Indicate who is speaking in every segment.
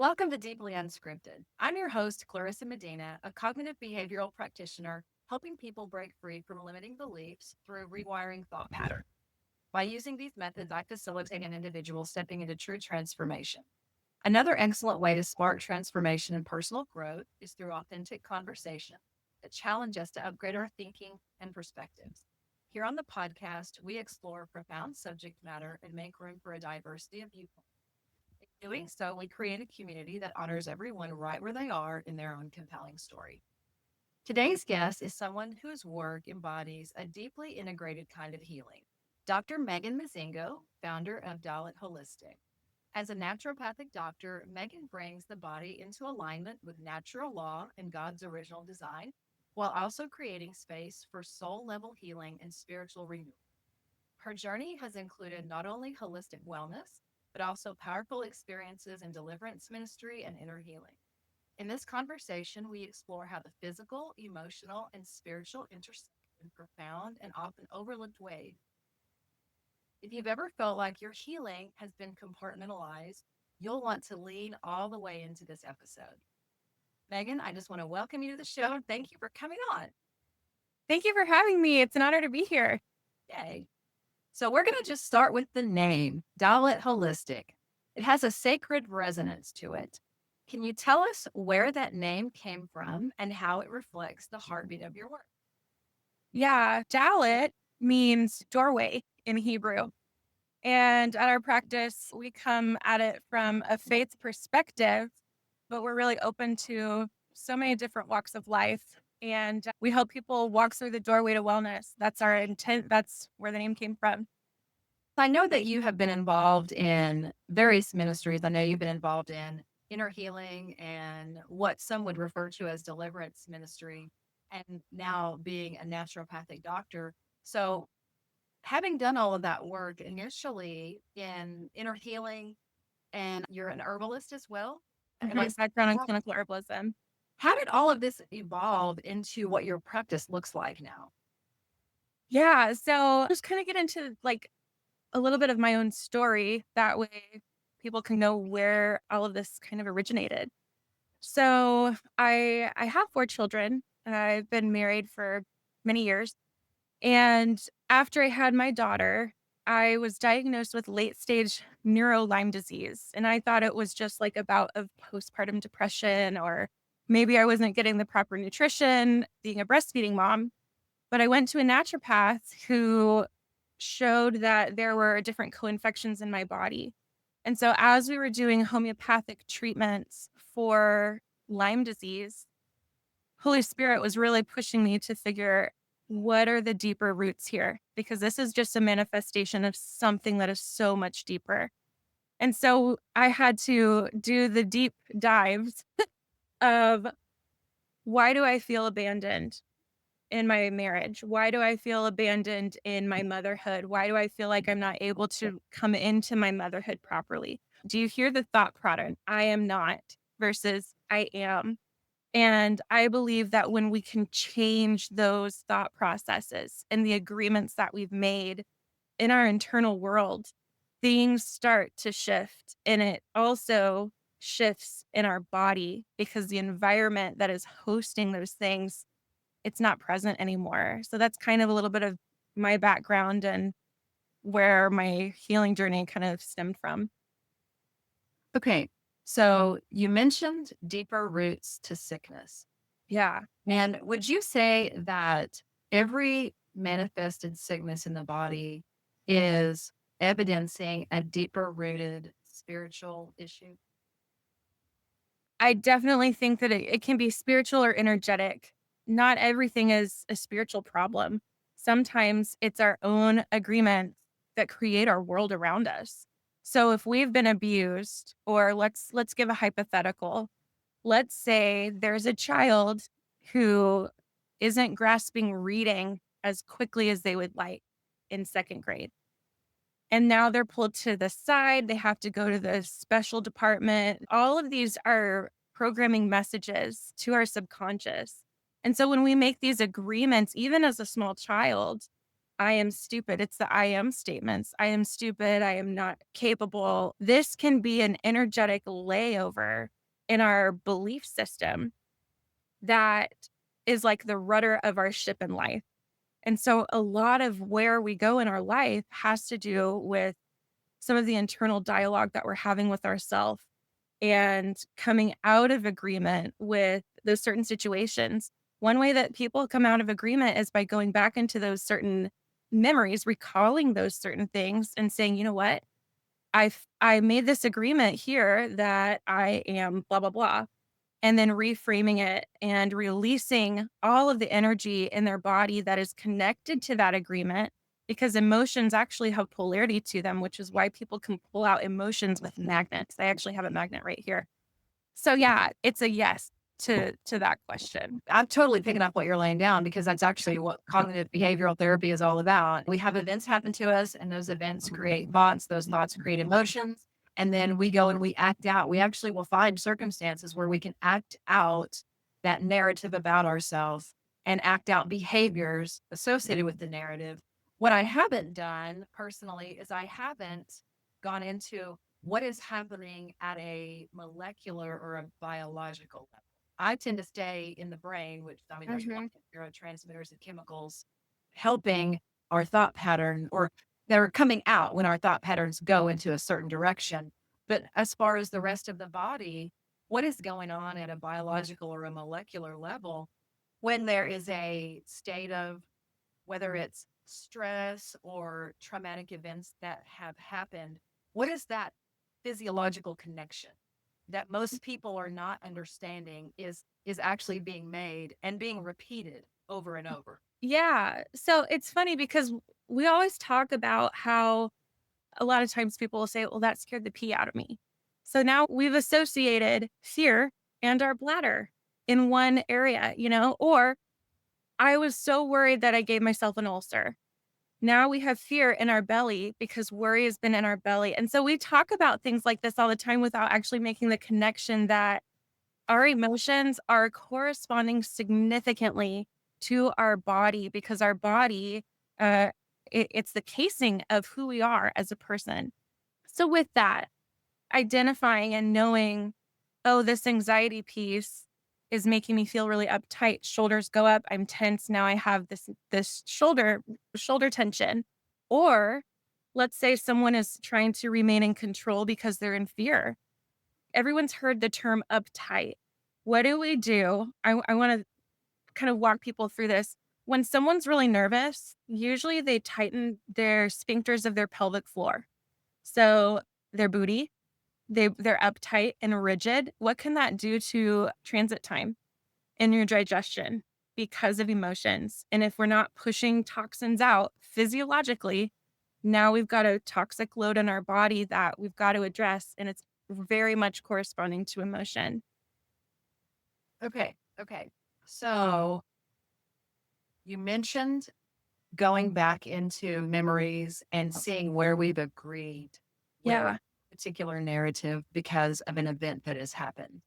Speaker 1: Welcome to Deeply Unscripted. I'm your host, Clarissa Medina, a cognitive behavioral practitioner helping people break free from limiting beliefs through rewiring thought patterns. By using these methods, I facilitate an individual stepping into true transformation. Another excellent way to spark transformation and personal growth is through authentic conversation that challenge us to upgrade our thinking and perspectives. Here on the podcast, we explore profound subject matter and make room for a diversity of viewpoints. In doing so, we create a community that honors everyone right where they are in their own compelling story. Today's guest is someone whose work embodies a deeply integrated kind of healing. Dr. Meagan Mozingo, founder of Dalet Holistic. As a naturopathic doctor, Meagan brings the body into alignment with natural law and God's original design, while also creating space for soul level healing and spiritual renewal. Her journey has included not only holistic wellness, but also powerful experiences in deliverance ministry and inner healing. In this conversation, we explore how the physical, emotional, and spiritual intersect in profound and often overlooked ways. If you've ever felt like your healing has been compartmentalized, you'll want to lean all the way into this episode. Meagan, I just want to welcome you to the show. Thank you for coming on.
Speaker 2: Thank you for having me. It's an honor to be here.
Speaker 1: Yay. So we're going to just start with the name, Dalet Holistic. It has a sacred resonance to it. Can you tell us where that name came from and how it reflects the heartbeat of your work?
Speaker 2: Yeah, Dalet means doorway in Hebrew. And at our practice, we come at it from a faith perspective, but we're really open to so many different walks of life. And we help people walk through the doorway to wellness. That's our intent. That's where the name came from.
Speaker 1: I know that you have been involved in various ministries. I know you've been involved in inner healing and what some would refer to as deliverance ministry, and now being a naturopathic doctor. So, having done all of that work initially in inner healing, and you're an herbalist as well. Am I
Speaker 2: My
Speaker 1: saying
Speaker 2: background in
Speaker 1: that?
Speaker 2: clinical herbalism.
Speaker 1: How did all of this evolve into what your practice looks like now?
Speaker 2: Yeah. So just kind of get into like a little bit of my own story. That way people can know where all of this kind of originated. So I have 4 children. I've been married for many years. And after I had my daughter, I was diagnosed with late stage neuro Lyme disease. And I thought it was just like a bout of postpartum depression, or maybe I wasn't getting the proper nutrition, being a breastfeeding mom. But I went to a naturopath who showed that there were different co-infections in my body. And so as we were doing homeopathic treatments for Lyme disease, Holy Spirit was really pushing me to figure what are the deeper roots here, because this is just a manifestation of something that is so much deeper. And so I had to do the deep dives of, why do I feel abandoned in my marriage? Why do I feel abandoned in my motherhood? Why do I feel like I'm not able to come into my motherhood properly? Do you hear the thought pattern? I am not versus I am. And I believe that when we can change those thought processes and the agreements that we've made in our internal world, things start to shift. And it also shifts in our body, because the environment that is hosting those things, it's not present anymore. So that's kind of a little bit of my background and where my healing journey kind of stemmed from.
Speaker 1: Okay. So, you mentioned deeper roots to sickness.
Speaker 2: Yeah.
Speaker 1: And would you say that every manifested sickness in the body is evidencing a deeper rooted spiritual issue?
Speaker 2: I definitely think that it can be spiritual or energetic. Not everything is a spiritual problem. Sometimes it's our own agreements that create our world around us. So if we've been abused, or let's give a hypothetical. Let's say there's a child who isn't grasping reading as quickly as they would like in second grade. And now they're pulled to the side. They have to go to the special department. All of these are programming messages to our subconscious. And so when we make these agreements, even as a small child, I am stupid. It's the I am statements. I am stupid. I am not capable. This can be an energetic layover in our belief system that is like the rudder of our ship in life. And so a lot of where we go in our life has to do with some of the internal dialogue that we're having with ourselves and coming out of agreement with those certain situations. One way that people come out of agreement is by going back into those certain memories, recalling those certain things and saying, you know what? I made this agreement here that I am blah blah blah, and then reframing it and releasing all of the energy in their body that is connected to that agreement, because emotions actually have polarity to them, which is why people can pull out emotions with magnets. I actually have a magnet right here. So yeah, it's a yes to that question.
Speaker 1: I'm totally picking up what you're laying down because that's actually what cognitive behavioral therapy is all about. We have events happen to us, and those events create thoughts. Those thoughts create emotions. And then we go and we act out. We actually will find circumstances where we can act out that narrative about ourselves and act out behaviors associated with the narrative. What I haven't done personally is I haven't gone into what is happening at a molecular or a biological level. I tend to stay in the brain, which I mean, there's
Speaker 2: Mhm.
Speaker 1: neurotransmitters and chemicals helping our thought pattern, or they're coming out when our thought patterns go into a certain direction. But as far as the rest of the body, what is going on at a biological or a molecular level when there is a state of, whether it's stress or traumatic events that have happened, what is that physiological connection that most people are not understanding is actually being made and being repeated over and over?
Speaker 2: Yeah. So it's funny because we always talk about how a lot of times people will say, well, that scared the pee out of me. So now we've associated fear and our bladder in one area, or I was so worried that I gave myself an ulcer. Now we have fear in our belly because worry has been in our belly. And so we talk about things like this all the time without actually making the connection that our emotions are corresponding significantly to our body, because our body, uh, it's the casing of who we are as a person. So with that, identifying and knowing, oh, this anxiety piece is making me feel really uptight. Shoulders go up. I'm tense. Now I have this shoulder tension. Or let's say someone is trying to remain in control because they're in fear. Everyone's heard the term uptight. What do we do? I want to kind of walk people through this. When someone's really nervous, usually they tighten their sphincters of their pelvic floor. So their booty, they're uptight and rigid. What can that do to transit time in your digestion because of emotions? And if we're not pushing toxins out physiologically, now we've got a toxic load in our body that we've got to address, and it's very much corresponding to emotion.
Speaker 1: Okay. Okay. So you mentioned going back into memories and seeing where we've agreed with
Speaker 2: Yeah.
Speaker 1: a particular narrative because of an event that has happened.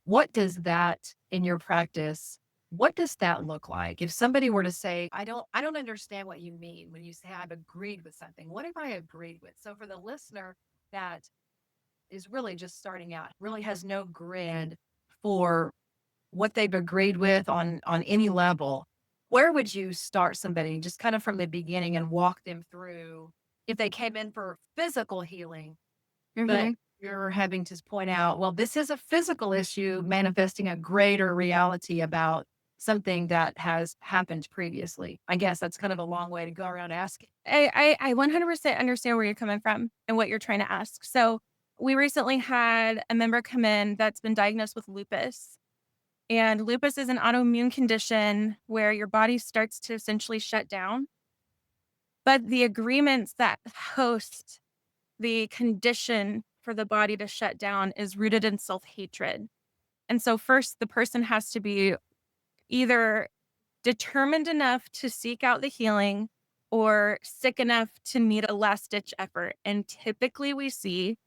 Speaker 1: What does that in your practice, what does that look like? If somebody were to say, I don't understand what you mean when you say I've agreed with something. What have I agreed with? So for the listener that is really just starting out, really has no grid for what they've agreed with on any level, where would you start somebody just kind of from the beginning and walk them through if they came in for physical healing, but
Speaker 2: Mhm.
Speaker 1: you're having to point out, well, this is a physical issue manifesting a greater reality about something that has happened previously. I guess that's kind of a long way to go around asking.
Speaker 2: I 100% understand where you're coming from and what you're trying to ask. So, we recently had a member come in that's been diagnosed with lupus. And lupus is an autoimmune condition where your body starts to essentially shut down. But the agreements that host the condition for the body to shut down is rooted in self hatred. And so, first, the person has to be either determined enough to seek out the healing or sick enough to need a last ditch effort. And typically, we see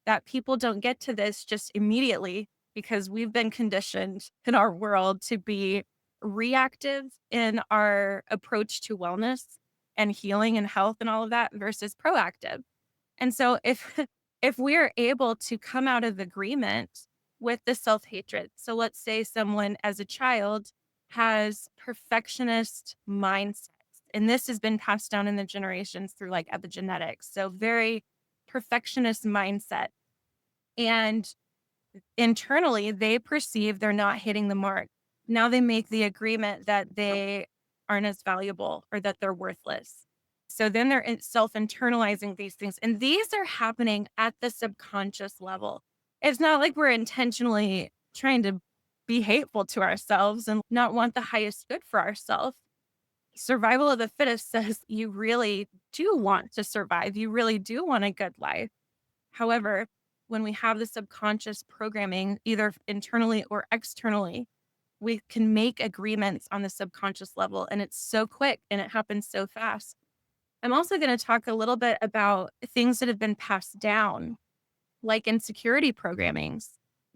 Speaker 2: that people don't get to this just immediately because we've been conditioned in our world to be reactive in our approach to wellness. and healing and health and all of that versus proactive. And so if if we're able to come out of agreement with the self-hatred. So let's say someone as a child has perfectionist mindsets, and this has been passed down in the generations through like epigenetics. So very perfectionist mindset. And internally they perceive they're not hitting the mark. Now they make the agreement that they aren't as valuable or that they're worthless. So then they're self internalizing these things. And these are happening at the subconscious level. It's not like we're intentionally trying to be hateful to ourselves and not want the highest good for ourselves. Survival of the fittest says you really do want to survive. You really do want a good life. However, when we have the subconscious programming, either internally or externally, we can make agreements on the subconscious level. And it's so quick and it happens so fast. I'm also going to talk a little bit about things that have been passed down, like insecurity programmings.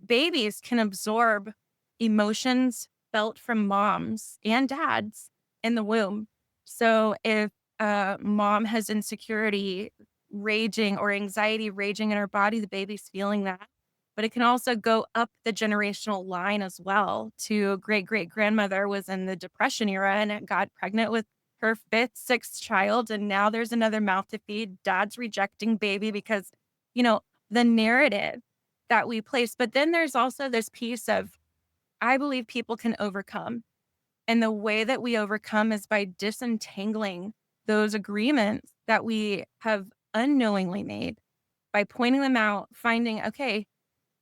Speaker 2: Babies can absorb emotions felt from moms and dads in the womb. So if mom has insecurity raging or anxiety raging in her body, the baby's feeling that. But it can also go up the generational line as well to great great grandmother was in the Depression era and it got pregnant with her fifth, sixth child. And now there's another mouth to feed. Dad's rejecting baby because, you know, the narrative that we place. But then there's also this piece of, I believe people can overcome. And the way that we overcome is by disentangling those agreements that we have unknowingly made, by pointing them out, finding, okay,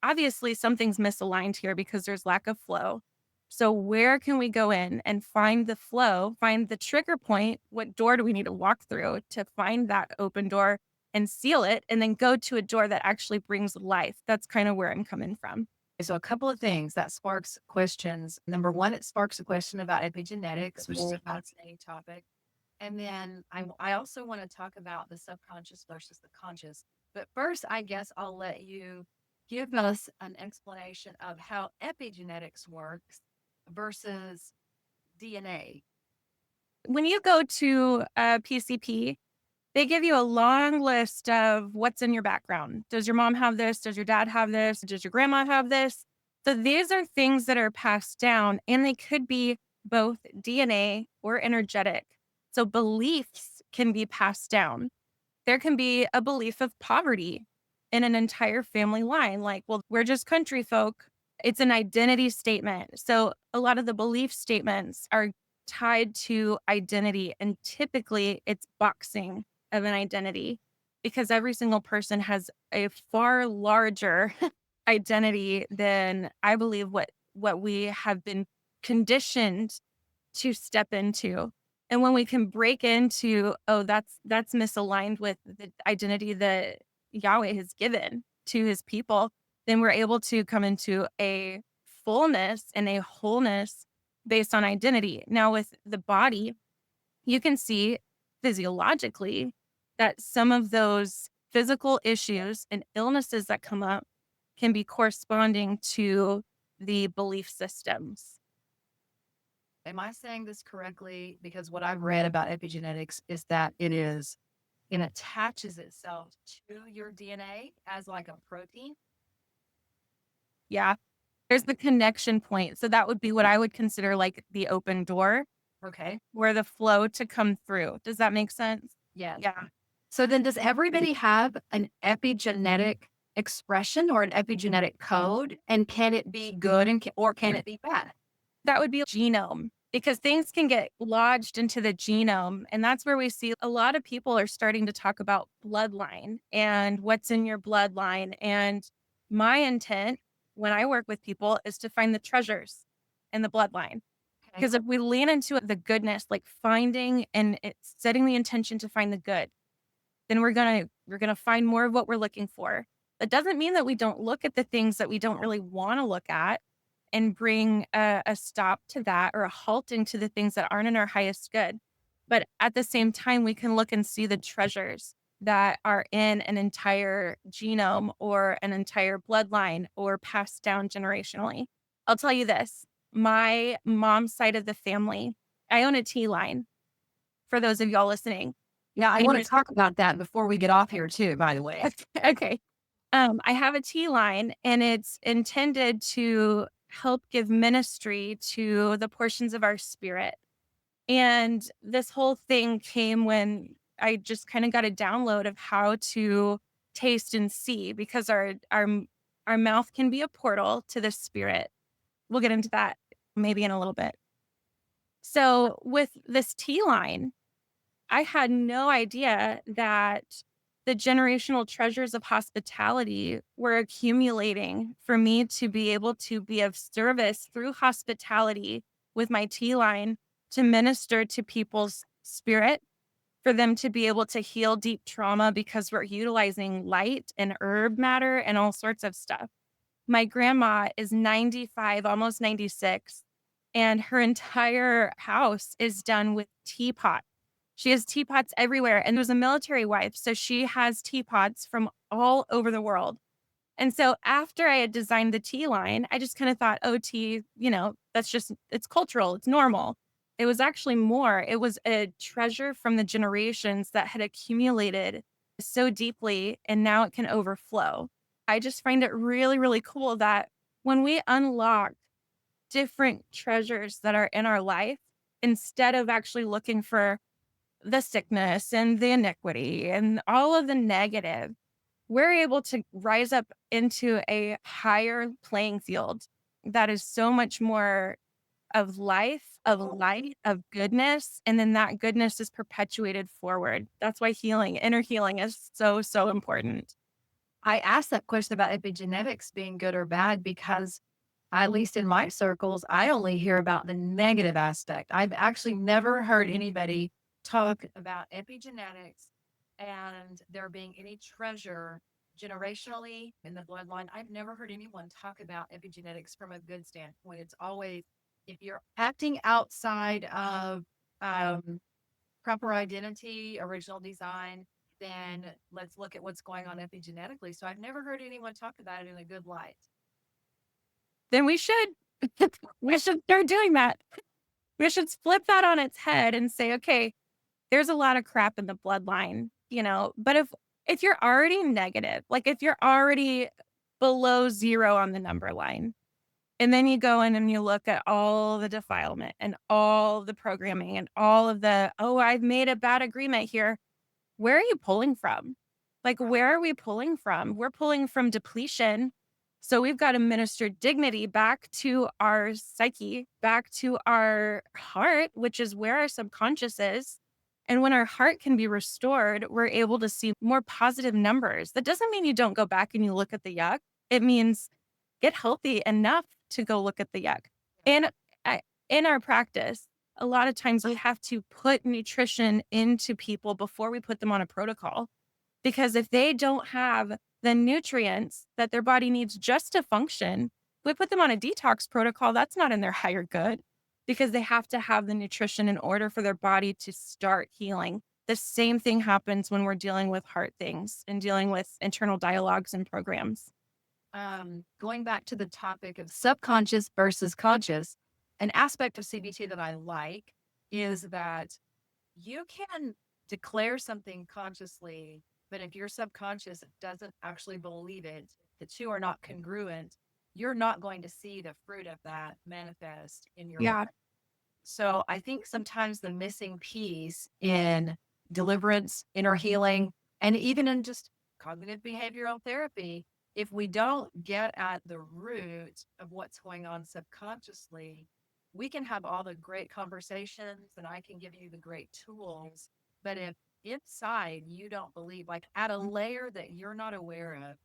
Speaker 2: obviously something's misaligned here because there's lack of flow. So where can we go in and find the flow, find the trigger point? What door do we need to walk through to find that open door and seal it and then go to a door that actually brings life? That's kind of where I'm coming from.
Speaker 1: So a couple of things that sparks questions. Number one, it sparks a question about epigenetics, which is a fascinating topic. And then I also want to talk about the subconscious versus the conscious. But first, I guess I'll let you give us an explanation of how epigenetics works versus DNA.
Speaker 2: When you go to a PCP, they give you a long list of what's in your background. Does your mom have this? Does your dad have this? Does your grandma have this? So these are things that are passed down, and they could be both DNA or energetic. So beliefs can be passed down. There can be a belief of poverty in an entire family line. Like, well, we're just country folk. It's an identity statement. So a lot of the belief statements are tied to identity, and typically it's boxing of an identity because every single person has a far larger identity than I believe what we have been conditioned to step into. And when we can break into, oh, that's misaligned with the identity that Yahweh has given to his people, then we're able to come into a fullness and a wholeness based on identity. Now, with the body, you can see physiologically that some of those physical issues and illnesses that come up can be corresponding to the belief systems.
Speaker 1: Am I saying this correctly? Because what I've read about epigenetics is that it attaches itself to your DNA as like a protein.
Speaker 2: Yeah. There's the connection point. So that would be what I would consider like the open door
Speaker 1: Okay.
Speaker 2: where the flow to come through. Does that make sense?
Speaker 1: Yes.
Speaker 2: Yeah.
Speaker 1: So then does everybody have an epigenetic expression or an epigenetic code? And can it be good or can it be bad?
Speaker 2: That would be genome because things can get lodged into the genome. And that's where we see a lot of people are starting to talk about bloodline and what's in your bloodline. And my intent when I work with people is to find the treasures in the bloodline.
Speaker 1: Okay.
Speaker 2: Because if we lean into the goodness, like finding and it's setting the intention to find the good, then we're gonna find more of what we're looking for. That doesn't mean that we don't look at the things that we don't really want to look at and bring a stop to that or a halting to the things that aren't in our highest good. But at the same time, we can look and see the treasures that are in an entire genome or an entire bloodline or passed down generationally. I'll tell you this, my mom's side of the family, I own a tea line. for those of y'all listening.
Speaker 1: Yeah, I
Speaker 2: And
Speaker 1: want
Speaker 2: you're
Speaker 1: to talk about that before we get off here too, by the way.
Speaker 2: okay. I have a tea line and it's intended to help give ministry to the portions of our spirit. And this whole thing came when I just kind of got a download of how to taste and see because our mouth can be a portal to the spirit. We'll get into that maybe in a little bit. So with this tea line, I had no idea that the generational treasures of hospitality were accumulating for me to be able to be of service through hospitality with my tea line to minister to people's spirit, for them to be able to heal deep trauma because we're utilizing light and herb matter and all sorts of stuff. My grandma is 95, almost 96, and her entire house is done with teapot. She has teapots everywhere and was a military wife, so she has teapots from all over the world. And so after I had designed the tea line, I just kind of thought, oh, tea, that's just, it's cultural, it's normal. It was actually more. It was a treasure from the generations that had accumulated so deeply, and now it can overflow. I just find it really, really cool that when we unlock different treasures that are in our life, instead of actually looking for the sickness and the iniquity and all of the negative, we're able to rise up into a higher playing field that is so much more of life, of light, of goodness. And then that goodness is perpetuated forward. That's why inner healing is so, so important.
Speaker 1: I asked that question about epigenetics being good or bad because, at least in my circles, I only hear about the negative aspect. I've actually never heard anybody talk about epigenetics and there being any treasure generationally in the bloodline. I've never heard anyone talk about epigenetics from a good standpoint. It's always if you're acting outside of um, proper identity, original design, then let's look at what's going on epigenetically. So I've never heard anyone talk about it in a good light.
Speaker 2: Then we should. We should start doing that. We should flip that on its head and say, okay, there's a lot of crap in the bloodline, but if you're already negative, like if you're already below 0 on the number line, and then you go in and you look at all the defilement and all the programming and all of oh, I've made a bad agreement here. Where are you pulling from? Like, where are we pulling from? We're pulling from depletion. So we've got to minister dignity back to our psyche, back to our heart, which is where our subconscious is. And when our heart can be restored, we're able to see more positive numbers. That doesn't mean you don't go back and you look at the yuck. It means get healthy enough to go look at the yuck. And in our practice, a lot of times we have to put nutrition into people before we put them on a protocol. Because if they don't have the nutrients that their body needs just to function, we put them on a detox protocol, that's not in their higher good because they have to have the nutrition in order for their body to start healing. The same thing happens when we're dealing with heart things and dealing with internal dialogues and programs.
Speaker 1: Going back to the topic of subconscious versus conscious, an aspect of CBT that I like is that you can declare something consciously, but if your subconscious doesn't actually believe it, the two are not congruent, you're not going to see the fruit of that manifest in your
Speaker 2: Yeah.
Speaker 1: life. So I think sometimes the missing piece in deliverance, inner healing, and even in just cognitive behavioral therapy, if we don't get at the root of what's going on subconsciously, we can have all the great conversations and I can give you the great tools. But if inside you don't believe, like at a layer that you're not aware of,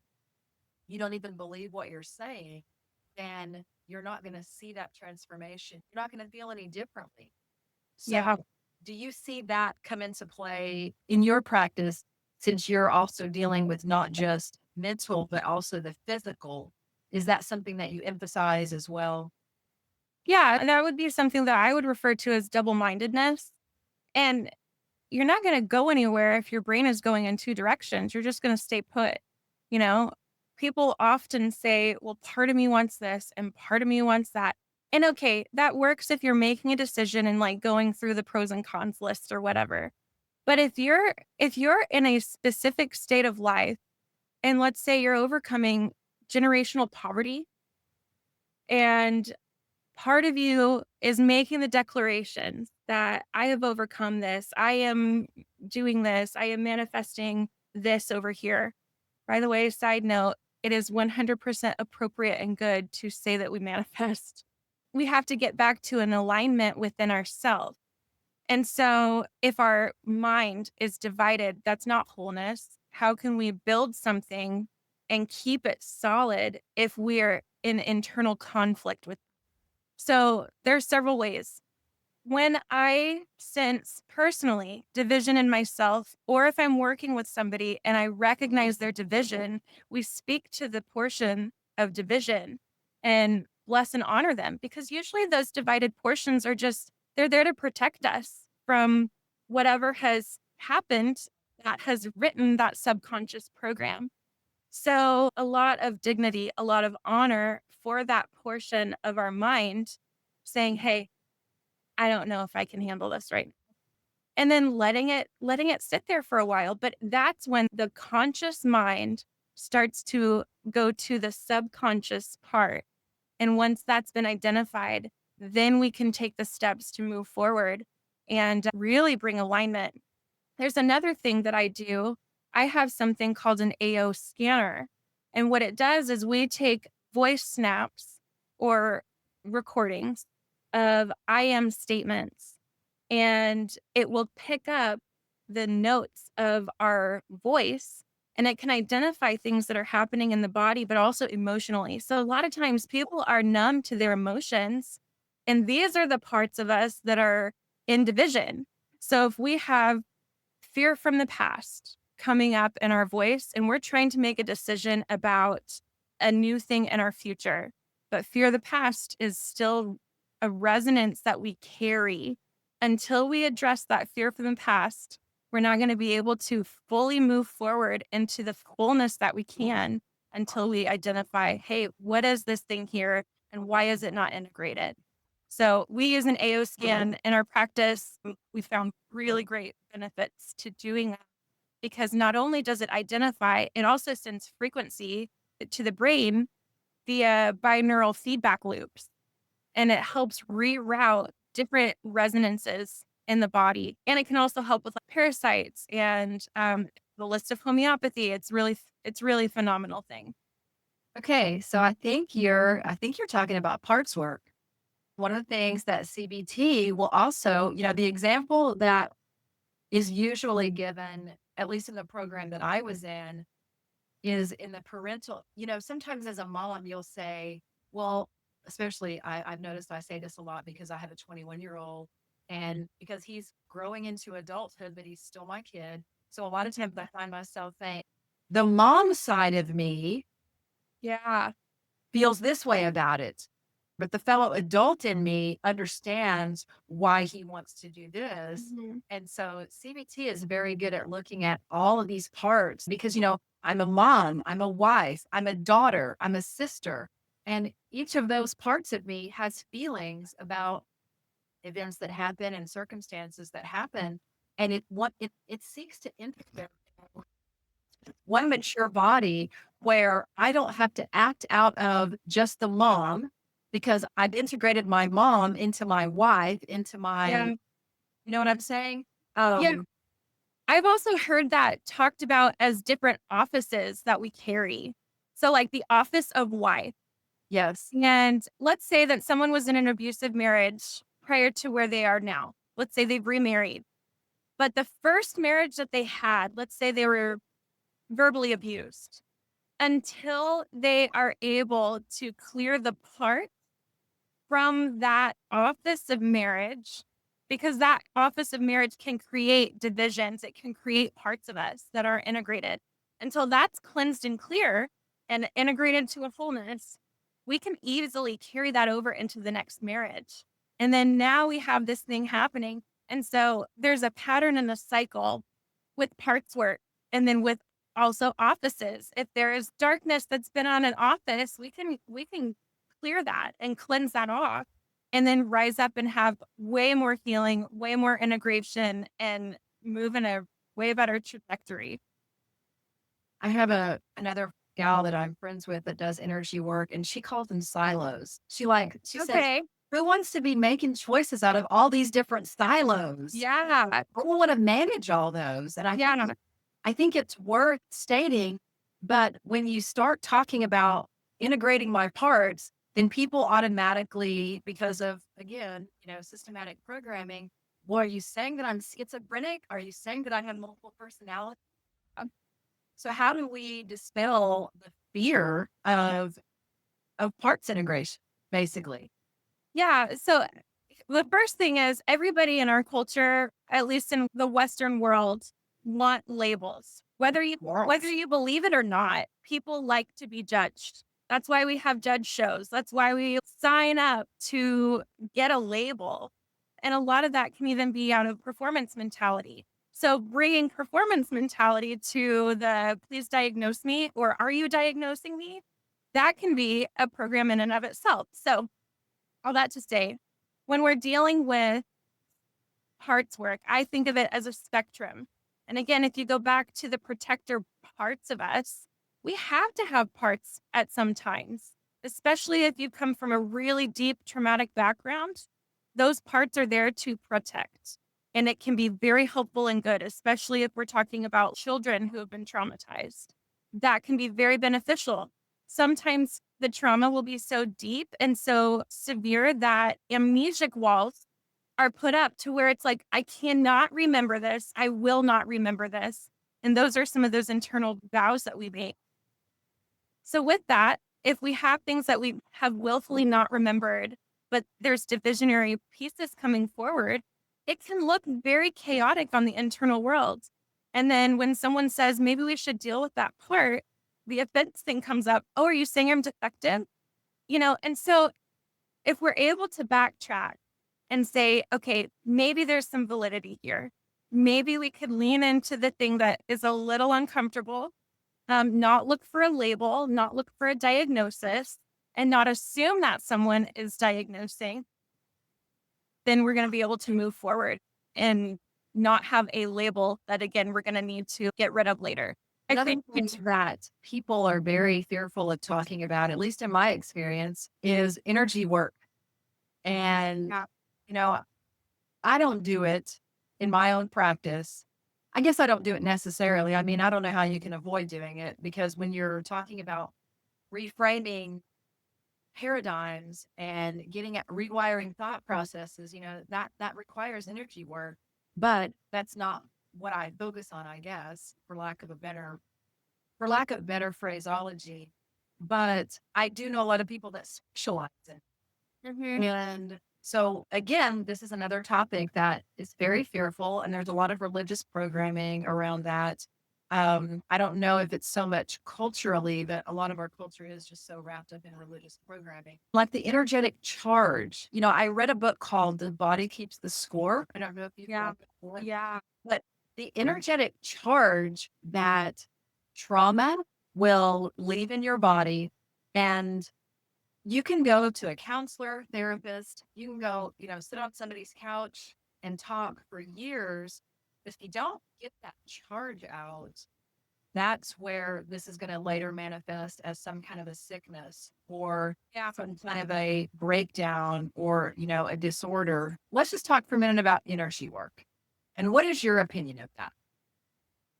Speaker 1: you don't even believe what you're saying, then you're not going to see that transformation. You're not going to feel any differently. So,
Speaker 2: Yeah.
Speaker 1: do you see that come into play in your practice since you're also dealing with not just mental, but also the physical? Is that something that you emphasize as well?
Speaker 2: Yeah. And that would be something that I would refer to as double mindedness. And you're not going to go anywhere if your brain is going in two directions. You're just going to stay put. You know, people often say, well, part of me wants this and part of me wants that. And okay, that works if you're making a decision and like going through the pros and cons list or whatever. But if you're in a specific state of life, and let's say you're overcoming generational poverty, and part of you is making the declarations that I have overcome this, I am doing this, I am manifesting this over here. By the way, side note, it is 100% appropriate and good to say that we manifest. We have to get back to an alignment within ourselves. And so, if our mind is divided, that's not wholeness. How can we build something and keep it solid if we're in internal conflict with? So, there's several ways. When I sense personally division in myself, or if I'm working with somebody and I recognize their division, we speak to the portion of division and bless and honor them, because usually those divided portions are just, they're there to protect us from whatever has happened that has written that subconscious program. So, a lot of dignity, a lot of honor for that portion of our mind saying, hey, I don't know if I can handle this right. And then letting it sit there for a while, but that's when the conscious mind starts to go to the subconscious part. And once that's been identified, then we can take the steps to move forward and really bring alignment. There's another thing that I do. I have something called an AO scanner. And what it does is we take voice snaps or recordings of I am statements, and it will pick up the notes of our voice, and it can identify things that are happening in the body, but also emotionally. So a lot of times people are numb to their emotions, and these are the parts of us that are in division. So if we have fear from the past coming up in our voice, and we're trying to make a decision about a new thing in our future, but fear of the past is still a resonance that we carry. Until we address that fear from the past, we're not going to be able to fully move forward into the fullness that we can until we identify, hey, what is this thing here and why is it not integrated? So we use an AO scan in our practice. We found really great benefits to doing that, because not only does it identify, it also sends frequency to the brain via binaural feedback loops, and it helps reroute different resonances in the body. And it can also help with like parasites and the list of homeopathy. It's really phenomenal thing.
Speaker 1: Okay, so I think you're talking about parts work. One of the things that CBT will also, the example that is usually given, at least in the program that I was in, is in the parental. Sometimes as a mom, you'll say, well, especially I've noticed I say this a lot because I have a 21-year-old, and because he's growing into adulthood, but he's still my kid. So a lot of times I find myself saying, the mom side of me
Speaker 2: Yeah.
Speaker 1: feels this way about it. But the fellow adult in me understands why he wants to do this.
Speaker 2: Mhm.
Speaker 1: And so CBT is very good at looking at all of these parts because, I'm a mom, I'm a wife, I'm a daughter, I'm a sister. And each of those parts of me has feelings about events that happen and circumstances that happen. And it seeks to integrate one mature body where I don't have to act out of just the mom, because I've integrated my mom into my wife, into my,
Speaker 2: Yeah.
Speaker 1: you know what I'm saying?
Speaker 2: Yeah.
Speaker 1: Um,
Speaker 2: I've also heard that talked about as different offices that we carry. So, like the office of wife.
Speaker 1: yes.
Speaker 2: And let's say that someone was in an abusive marriage prior to where they are now. Let's say they've remarried. But the first marriage that they had, let's say they were verbally abused, until they are able to clear the part from that office of marriage, because that office of marriage can create divisions, it can create parts of us that are integrated. Until that's cleansed and clear and integrated to a wholeness, we can easily carry that over into the next marriage. And then now we have this thing happening. And so there's a pattern and a cycle with parts work, and then with also offices. If there is darkness that's been on an office, we can clear that and cleanse that off. and then rise up and have way more healing, way more integration, and move in a way better trajectory.
Speaker 1: I have another gal that I'm friends with that does energy work, and she calls them silos. She says,
Speaker 2: Okay.
Speaker 1: "Who wants to be making choices out of all these different silos?
Speaker 2: Yeah.
Speaker 1: I don't want to manage all those." And
Speaker 2: Yeah.
Speaker 1: I think it's worth stating, but when you start talking about integrating my parts, then people automatically, because of, again, systematic programming, well, are you saying that I'm schizophrenic? Are you saying that I have multiple personalities? So how do we dispel the fear of parts integration, basically?
Speaker 2: Yeah. So the first thing is everybody in our culture, at least in the Western world, want labels. Whether
Speaker 1: Yes.
Speaker 2: you believe it or not, people like to be judged. That's why we have judge shows. That's why we sign up to get a label. And a lot of that can even be out of performance mentality. So bringing performance mentality to the please diagnose me or are you diagnosing me? That can be a program in and of itself. So all that to say, when we're dealing with parts work, I think of it as a spectrum. And again, if you go back to the protector parts of us, we have to have parts at some times, especially if you come from a really deep traumatic background. Those parts are there to protect. And it can be very helpful and good, especially if we're talking about children who have been traumatized. That can be very beneficial. Sometimes the trauma will be so deep and so severe that amnesic walls are put up to where it's like, I cannot remember this. I will not remember this. And those are some of those internal vows that we make. So, with that, if we have things that we have willfully not remembered, but there's divisionary pieces coming forward, it can look very chaotic on the internal world. And then when someone says, maybe we should deal with that part, the offense thing comes up. Oh, are you saying I'm defective? And so if we're able to backtrack and say, okay, maybe there's some validity here. Maybe we could lean into the thing that is a little uncomfortable, not look for a label, not look for a diagnosis, and not assume that someone is diagnosing, then we're going to be able to move forward and not have a label that, again, we're going to need to get rid of later. I
Speaker 1: Another
Speaker 2: think
Speaker 1: thing that people are very fearful of talking about, at least in my experience, is energy work. And,
Speaker 2: yeah,
Speaker 1: you know, I don't do it in my own practice. I guess I don't do it necessarily. I mean, I don't know how you can avoid doing it because when you're talking about reframing paradigms and getting at rewiring thought processes, that requires energy work. But that's not what I focus on, I guess, for lack of better phraseology. But I do know a lot of people that specialize in.
Speaker 2: hmm
Speaker 1: And so, again, this is another topic that is very fearful, and there's a lot of religious programming around that. I don't know if it's so much culturally, but a lot of our culture is just so wrapped up in religious programming. Like the energetic charge. I read a book called The Body Keeps the Score. I don't know if you've
Speaker 2: yeah,
Speaker 1: read it before,
Speaker 2: yeah,
Speaker 1: but the energetic charge that trauma will leave in your body, and you can go to a counselor, therapist, you can go, sit on somebody's couch and talk for years. If you don't get that charge out, that's where this is going to later manifest as some kind of a sickness or
Speaker 2: yeah.
Speaker 1: some kind of a breakdown or, a disorder. Let's just talk for a minute about energy work. And what is your opinion of that?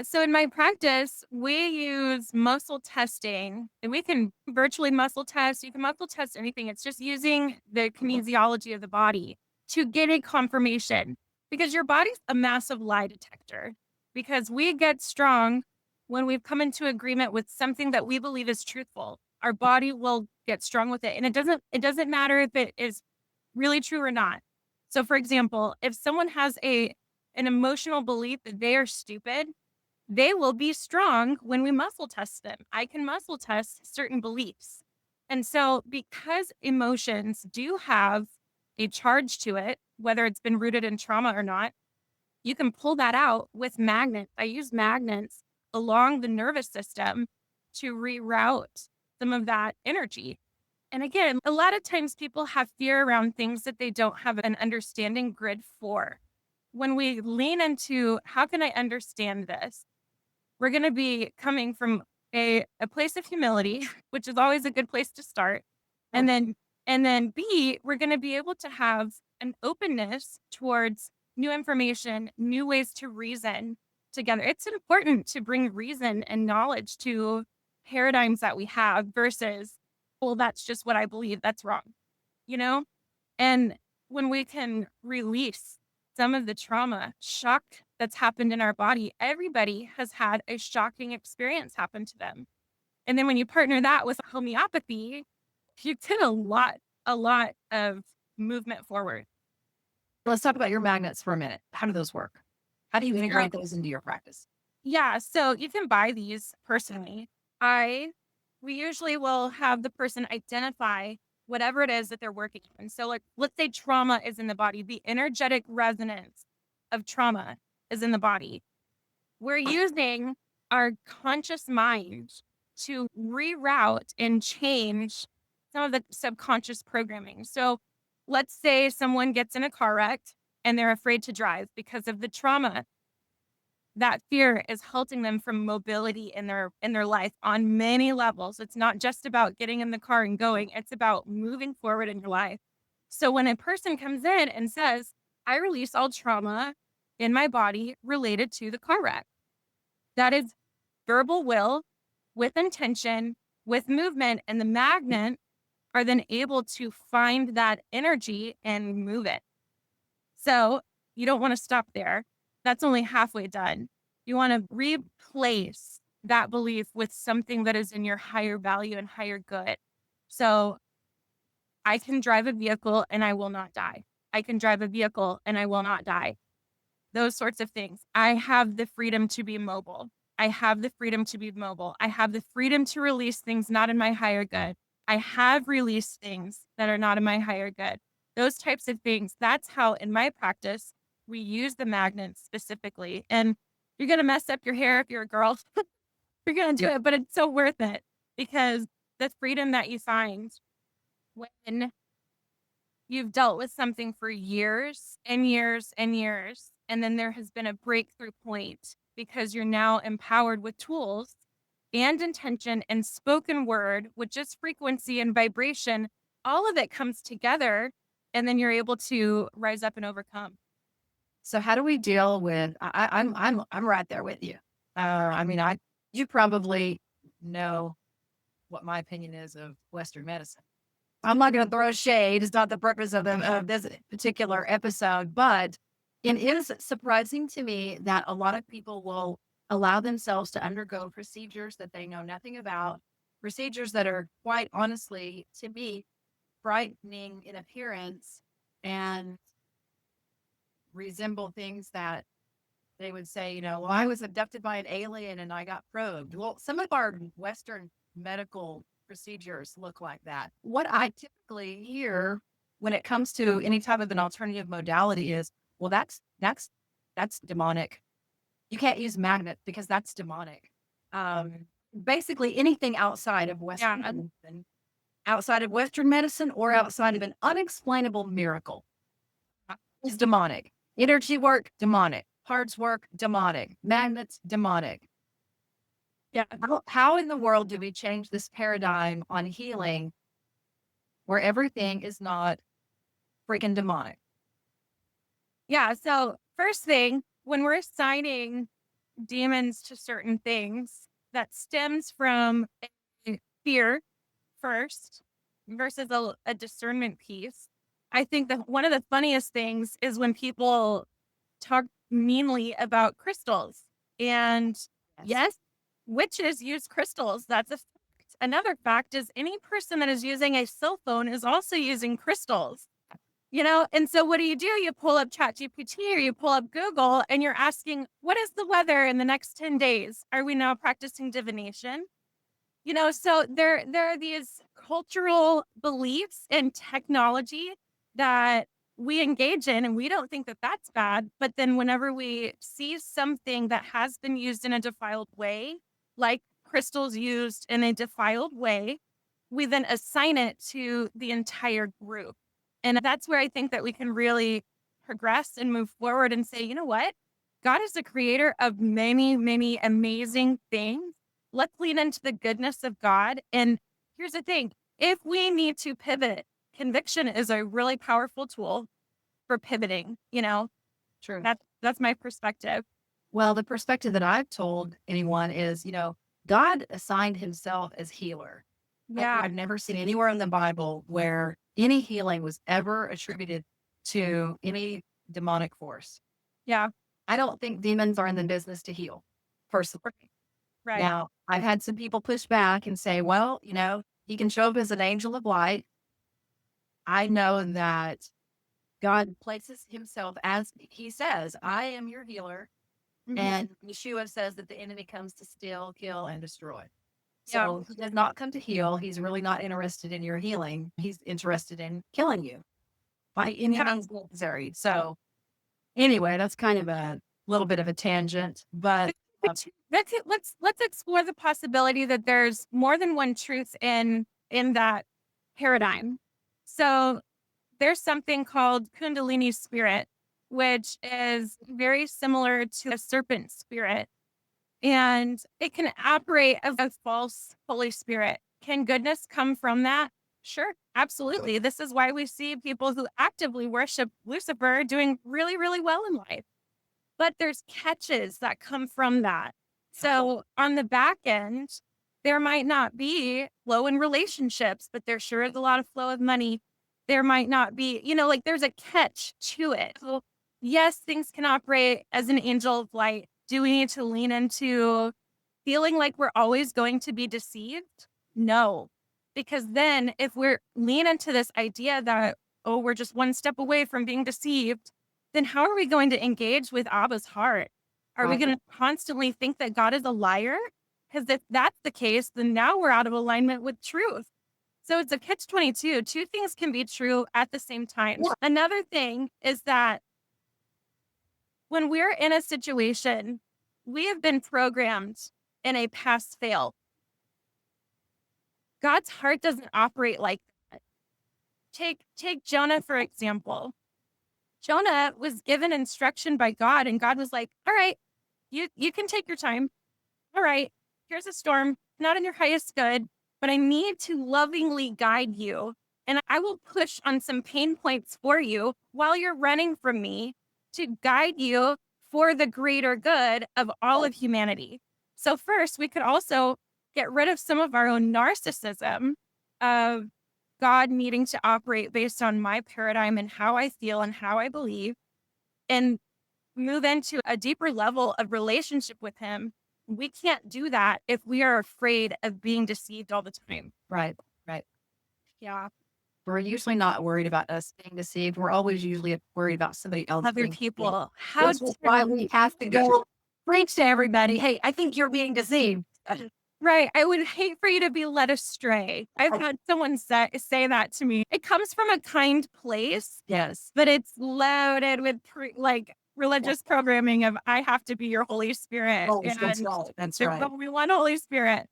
Speaker 2: So in my practice, we use muscle testing and we can virtually muscle test. You can muscle test anything. It's just using the kinesiology of the body to get a confirmation because your body's a massive lie detector because we get strong when we've come into agreement with something that we believe is truthful. Our body will get strong with it. And it doesn't matter if it is really true or not. So for example, if someone has an emotional belief that they are stupid, they will be strong when we muscle test them. I can muscle test certain beliefs. And so, because emotions do have a charge to it, whether it's been rooted in trauma or not, you can pull that out with magnets. I use magnets along the nervous system to reroute some of that energy. And again, a lot of times people have fear around things that they don't have an understanding grid for. When we lean into how can I understand this? We're going to be coming from a place of humility, which is always a good place to start. And then B, we're going to be able to have an openness towards new information, new ways to reason together. It's important to bring reason and knowledge to paradigms that we have versus, well, that's just what I believe. That's wrong, you know? And when we can release some of the trauma, shock that's happened in our body, everybody has had a shocking experience happen to them. And then when you partner that with homeopathy, you get a lot of movement forward.
Speaker 1: Let's talk about your magnets for a minute. How do those work? How do you
Speaker 2: So,
Speaker 1: integrate those into your practice?
Speaker 2: yeah, so you can buy these personally. I We usually will have the person identify whatever it is that they're working on. So like let's say trauma is in the body, the energetic resonance of trauma is in the body. We're using our conscious mind to reroute and change some of the subconscious programming. So let's say someone gets in a car wreck and they're afraid to drive because of the trauma. That fear is halting them from mobility in their life on many levels. It's not just about getting in the car and going, it's about moving forward in your life. So when a person comes in and says, I release all trauma in my body related to the car wreck, that is verbal will with intention, with movement, and the magnet are then able to find that energy and move it. So you don't want to stop there. That's only halfway done. You want to replace that belief with something that is in your higher value and higher good. So I can drive a vehicle and I will not die. I can drive a vehicle and I will not die. Those sorts of things. I have the freedom to be mobile. I have the freedom to be mobile. I have the freedom to release things not in my higher good. I have released things that are not in my higher good. Those types of things. That's how, in my practice, we use the magnets specifically. And you're going to mess up your hair if you're a girl. You're going to do it, but it's so worth it because the freedom that you find when you've dealt with something for years and years and years, and then there has been a breakthrough point because you're now empowered with tools and intention and spoken word with just frequency and vibration. All of it comes together, and then you're able to rise up and overcome.
Speaker 1: So how do we deal with? I'm right there with you. You probably know what my opinion is of Western medicine. I'm not going to throw shade. It's not the purpose of this particular episode, but it is surprising to me that a lot of people will allow themselves to undergo procedures that they know nothing about, procedures that are quite honestly, to me, frightening in appearance and resemble things that they would say, well, I was abducted by an alien and I got probed. Well, some of our Western medical procedures look like that. What I typically hear when it comes to any type of an alternative modality is, well, that's demonic. You can't use magnet because that's demonic. Basically anything outside of Western
Speaker 2: Yeah.
Speaker 1: medicine, outside of Western medicine or outside of an unexplainable miracle is demonic. Energy work, demonic. Parts work, demonic. Magnets, demonic.
Speaker 2: Yeah.
Speaker 1: How in the world do we change this paradigm on healing where everything is not freaking demonic?
Speaker 2: Yeah. So, first thing, when we're assigning demons to certain things, that stems from a fear first versus a discernment piece. I think that one of the funniest things is when people talk meanly about crystals. And
Speaker 1: Yes.
Speaker 2: yes, witches use crystals. That's a fact. Another fact is any person that is using a cell phone is also using crystals. And so what do? You pull up ChatGPT or you pull up Google and you're asking, what is the weather in the next 10 days? Are we now practicing divination? So there are these cultural beliefs and technology that we engage in, and we don't think that that's bad. But then whenever we see something that has been used in a defiled way, like crystals used in a defiled way, we then assign it to the entire group. And that's where I think that we can really progress and move forward and say, you know what? God is the creator of many, many amazing things. Let's lean into the goodness of God. And here's the thing, if we need to pivot, conviction is a really powerful tool for pivoting, you know,
Speaker 1: True.
Speaker 2: that's my perspective.
Speaker 1: Well, the perspective that I've told anyone is, God assigned himself as healer.
Speaker 2: Yeah.
Speaker 1: I've never seen anywhere in the Bible where any healing was ever attributed to any demonic force.
Speaker 2: Yeah.
Speaker 1: I don't think demons are in the business to heal, personally.
Speaker 2: Right.
Speaker 1: Now, I've had some people push back and say, well, he can show up as an angel of light. I know that God places himself as he says, I am your healer.
Speaker 2: Mhm.
Speaker 1: And Yeshua says that the enemy comes to steal, kill, and destroy.
Speaker 2: Yeah.
Speaker 1: So he does not come to heal. He's really not interested in your healing. He's interested in killing you by any
Speaker 2: Yeah.
Speaker 1: means necessary. So anyway, that's kind of a little bit of a tangent, but
Speaker 2: Let's let's explore the possibility that there's more than one truth in that paradigm. So there's something called Kundalini spirit, which is very similar to a serpent spirit, and it can operate as a false Holy Spirit. Can goodness come from that? Sure, absolutely. This is why we see people who actively worship Lucifer doing really, really well in life. But there's catches that come from that. So on the back end, there might not be flow in relationships, but there sure is a lot of flow of money. There might not be, like there's a catch to it. So yes, things can operate as an angel of light. Do we need to lean into feeling like we're always going to be deceived? No. Because then if we're lean into this idea that, oh, we're just one step away from being deceived, then how are we going to engage with Abba's heart? Are we going to constantly think that God is a liar? Because if that's the case, then now we're out of alignment with truth. So it's a catch 22. Two things can be true at the same time. Another thing is that when we're in a situation, we have been programmed in a pass fail. God's heart doesn't operate like that. Take Jonah, for example. Jonah was given instruction by God, and God was like, all right, you can take your time. All right, here's a storm, not in your highest good, but I need to lovingly guide you. And I will push on some pain points for you while you're running from me to guide you for the greater good of all of humanity. So first, we could also get rid of some of our own narcissism of God needing to operate based on my paradigm and how I feel and how I believe, and move into a deeper level of relationship with him. We can't do that if we are afraid of being deceived all the time.
Speaker 1: right, right.
Speaker 2: Yeah.
Speaker 1: We're usually not worried about us being deceived. We're always usually worried about somebody else
Speaker 2: Other
Speaker 1: being deceived.
Speaker 2: people. How
Speaker 1: This is why we have to go preach to everybody. Hey, I think you're being deceived.
Speaker 2: right. I would hate for you to be led astray. I've had someone say that to me. It comes from a kind place,
Speaker 1: Yes.
Speaker 2: but it's loaded with religious programming of I have to be your Holy Spirit.
Speaker 1: Oh,
Speaker 2: And
Speaker 1: that's right. That's
Speaker 2: there's
Speaker 1: right.
Speaker 2: only one Holy Spirit.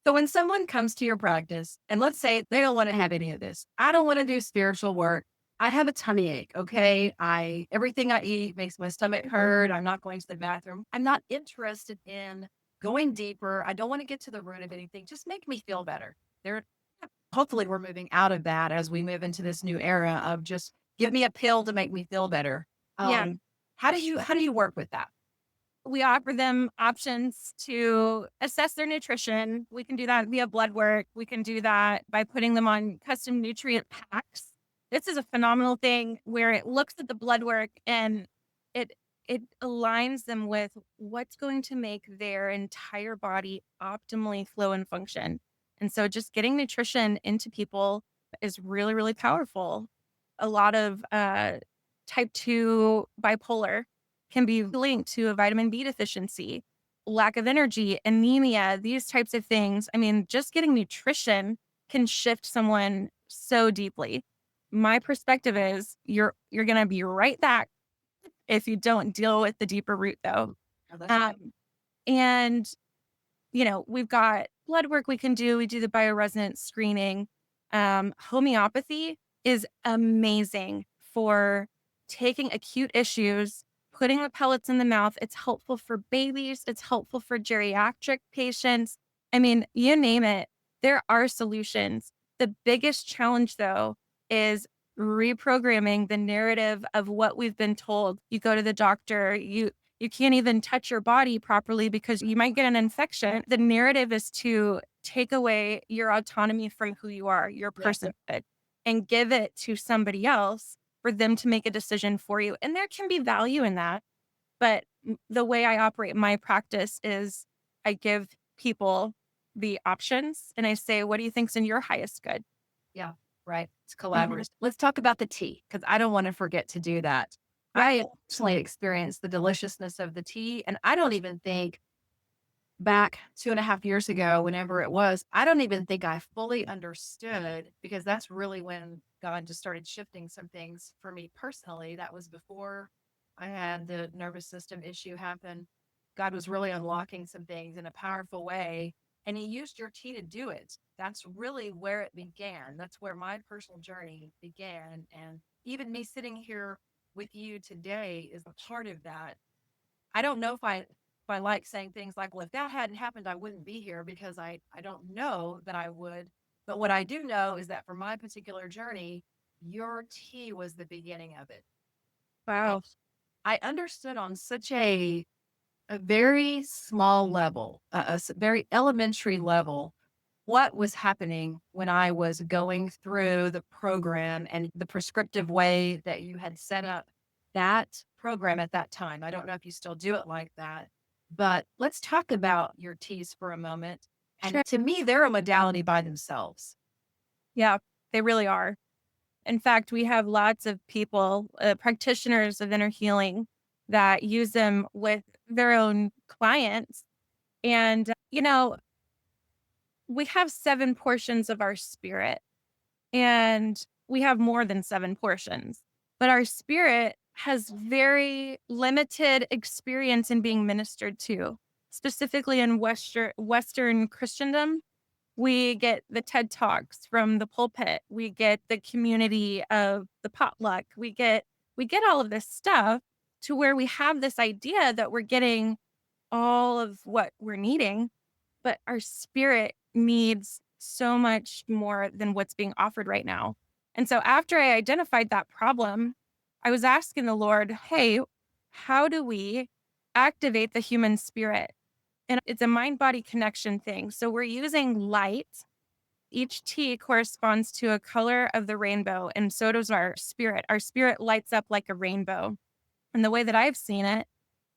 Speaker 1: So when someone comes to your practice and let's say they don't want to have any of this, I don't want to do spiritual work. I have a tummy ache. Okay. Everything I eat makes my stomach hurt. I'm not going to the bathroom. I'm not interested in going deeper. I don't want to get to the root of anything. Just make me feel better. There, hopefully we're moving out of that as we move into this new era of just give me a pill to make me feel better.
Speaker 2: Yeah.
Speaker 1: How do you work with that?
Speaker 2: We offer them options to assess their nutrition. We can do that via blood work. We can do that by putting them on custom nutrient packs. This is a phenomenal thing where it looks at the blood work and it it aligns them with what's going to make their entire body optimally flow and function. And so just getting nutrition into people is really, really powerful. A lot of type 2 bipolar can be linked to a vitamin B deficiency, lack of energy, anemia, these types of things. I mean, just getting nutrition can shift someone so deeply. My perspective is you're going to be right back if you don't deal with the deeper root though.
Speaker 1: Oh, that's right.
Speaker 2: Um, and we've got blood work we can do. We do the bioresonance screening. Homeopathy is amazing for taking acute issues, putting the pellets in the mouth. It's helpful for babies. It's helpful for geriatric patients. I mean, you name it, there are solutions. The biggest challenge, though, is reprogramming the narrative of what we've been told. You go to the doctor, you can't even touch your body properly because you might get an infection. The narrative is to take away your autonomy from who you are, your
Speaker 1: Yeah.
Speaker 2: personhood, and give it to somebody else for them to make a decision for you. And there can be value in that. But the way I operate my practice is I give people the options and I say, what do you think's in your highest good?
Speaker 1: Yeah. Right. It's
Speaker 2: Mhm.
Speaker 1: collaborative. Let's talk about the tea because I don't want to forget to do that.
Speaker 2: Yeah.
Speaker 1: I personally experienced the deliciousness of the tea, and I don't even think back 2.5 years ago, whenever it was, I don't even think I fully understood because that's really when God just started shifting some things for me personally. That was before I had the nervous system issue happen. God was really unlocking some things in a powerful way, and He used your tea to do it. That's really where it began. That's where my personal journey began. And even me sitting here with you today is a part of that. I don't know if I like saying things like, well, if that hadn't happened, I wouldn't be here because I don't know that I would. But what I do know is that for my particular journey, your tea was the beginning of it. And
Speaker 2: Wow.
Speaker 1: I understood on such a very small level, very elementary level, what was happening when I was going through the program and the prescriptive way that you had set up that program at that time. I don't know if you still do it like that, but let's talk about your teas for a moment.
Speaker 2: Sure.
Speaker 1: And to me, they're a modality by themselves.
Speaker 2: Yeah, they really are. In fact, we have lots of people, practitioners of inner healing that use them with their own clients. And, we have 7 portions of our spirit, and we have more than 7 portions. But our spirit has very limited experience in being ministered to, specifically in Western Christendom. We get the TED Talks from the pulpit. We get the community of the potluck. We get all of this stuff to where we have this idea that we're getting all of what we're needing, but our spirit needs so much more than what's being offered right now. And so after I identified that problem, I was asking the Lord, "Hey, how do we activate the human spirit?" And it's a mind body connection thing. So we're using light. Each T corresponds to a color of the rainbow, and so does our spirit. Our spirit lights up like a rainbow. And the way that I've seen it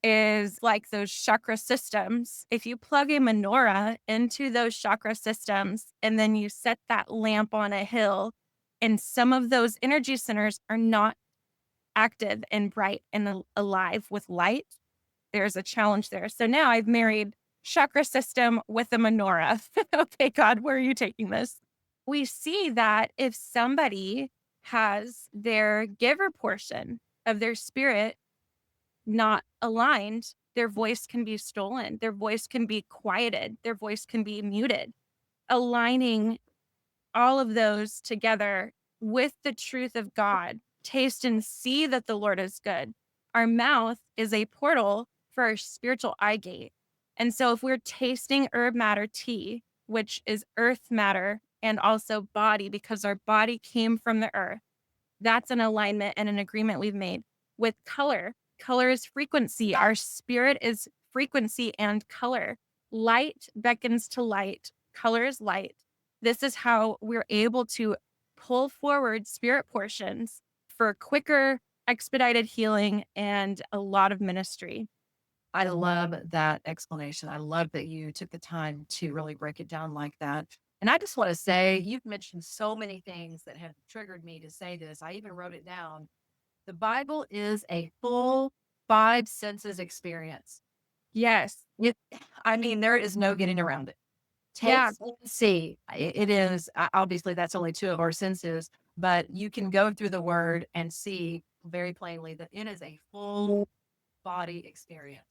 Speaker 2: is like those chakra systems. If you plug a menorah into those chakra systems and then you set that lamp on a hill, and some of those energy centers are not active and bright and alive with light, there's a challenge there. So now I've married chakra system with a menorah. Okay, God, where are you taking this? We see that if somebody has their giver portion of their spirit not aligned, their voice can be stolen, their voice can be quieted, their voice can be muted. Aligning all of those together with the truth of God, taste and see that the Lord is good. Our mouth is a portal for our spiritual eye gate. And so if we're tasting herb matter tea, which is earth matter and also body, because our body came from the earth, that's an alignment and an agreement we've made with color. Color is frequency. Our spirit is frequency and color. Light beckons to light. Color is light. This is how we're able to pull forward spirit portions for quicker, expedited healing and a lot of ministry.
Speaker 1: I love that explanation. I love that you took the time to really break it down like that. And I just want to say, you've mentioned so many things that have triggered me to say this. I even wrote it down. The Bible is a full five senses experience.
Speaker 2: Yes.
Speaker 1: It, I mean, there is no getting around it.
Speaker 2: Yeah.
Speaker 1: Taste and see. It is obviously that's only two of our senses, but you can go through the word and see very plainly that it is a full body experience.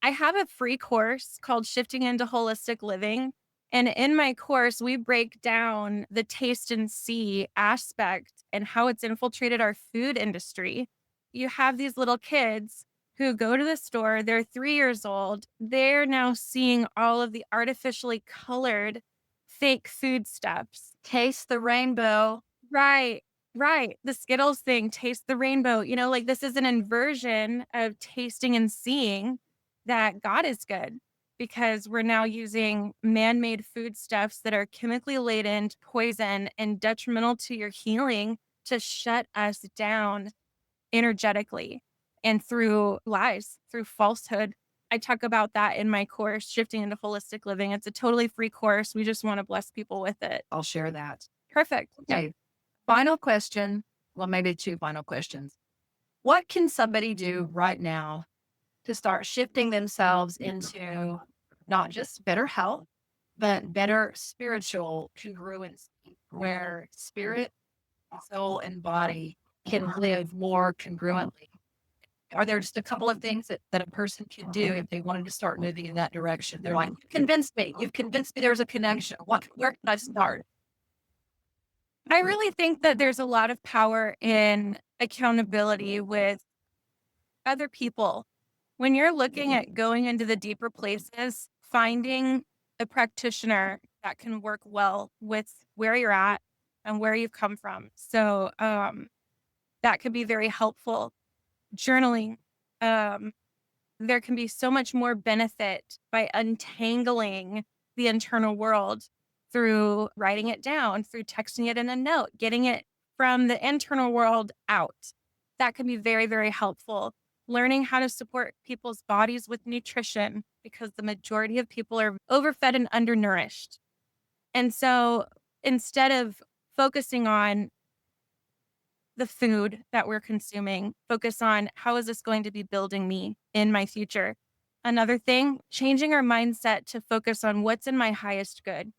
Speaker 2: I have a free course called Shifting into Holistic Living. And in my course, we break down the taste and see aspect and how it's infiltrated our food industry. You have these little kids who go to the store, they're 3 years old. They're now seeing all of the artificially colored fake foodstuffs.
Speaker 1: Taste the rainbow.
Speaker 2: Right, right. The Skittles thing, taste the rainbow. Like this is an inversion of tasting and seeing that God is good because we're now using man made foodstuffs that are chemically laden, poison, and detrimental to your healing to shut us down energetically and through lies, through falsehood. I talk about that in my course, Shifting into Holistic Living. It's a totally free course. We just want to bless people with it.
Speaker 1: I'll share that.
Speaker 2: Perfect.
Speaker 1: Okay. Final question. Well, maybe two final questions. What can somebody do right now to start shifting themselves into not just better health, but better spiritual congruence, where spirit, soul, and body can live more congruently? Are there just a couple of things that a person can do if they wanted to start moving in that direction? They're like, you convinced me. You've convinced me there's a connection. Where can I start?
Speaker 2: I really think that there's a lot of power in accountability with other people. When you're looking at going into the deeper places, finding a practitioner that can work well with where you're at and where you've come from. So that could be very helpful. Journaling. Um, there can be so much more benefit by untangling the internal world through writing it down, through texting it in a note, getting it from the internal world out. That can be very, very helpful. Learning how to support people's bodies with nutrition because the majority of people are overfed and undernourished. And so instead of focusing on the food that we're consuming, focus on how is this going to be building me in my future. Another thing, changing our mindset to focus on what's in my highest good.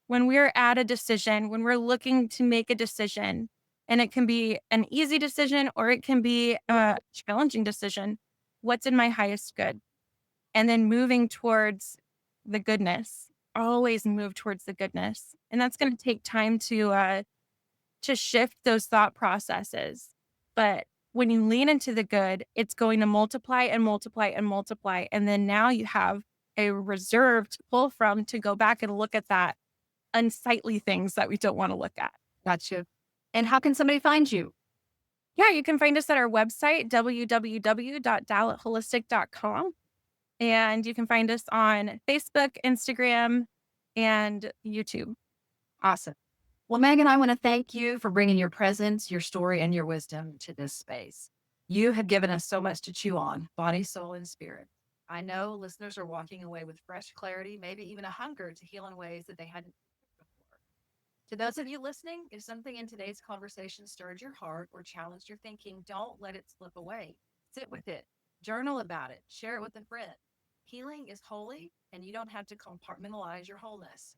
Speaker 2: When we're at a decision, when we're looking to make a decision, and it can be an easy decision or it can be a challenging decision, what's in my highest good? And then moving towards the goodness. Always move towards the goodness. And that's going to take time to shift those thought processes. But when you lean into the good, it's going to multiply and multiply and multiply. And then now you have a reserve to pull from to go back and look at that unsightly things that we don't want to look at.
Speaker 1: Gotcha. And how can somebody find you?
Speaker 2: Yeah, you can find us at our website, www.daletholistic.com. And you can find us on Facebook, Instagram, and YouTube.
Speaker 1: Awesome. Well, Megan, I want to thank you for bringing your presence, your story, and your wisdom to this space. You have given us so much to chew on, body, soul, and spirit. I know listeners are walking away with fresh clarity, maybe even a hunger to heal in ways that they hadn't before. To those of you listening, if something in today's conversation stirred your heart or challenged your thinking, don't let it slip away. Sit with it, journal about it, share it with a friend. Healing is holy, and you don't have to compartmentalize your wholeness.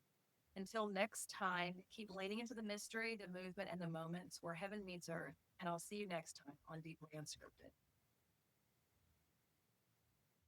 Speaker 1: Until next time, keep leaning into the mystery, the movement, and the moments where heaven meets earth. And I'll see you next time on Deeply Unscripted.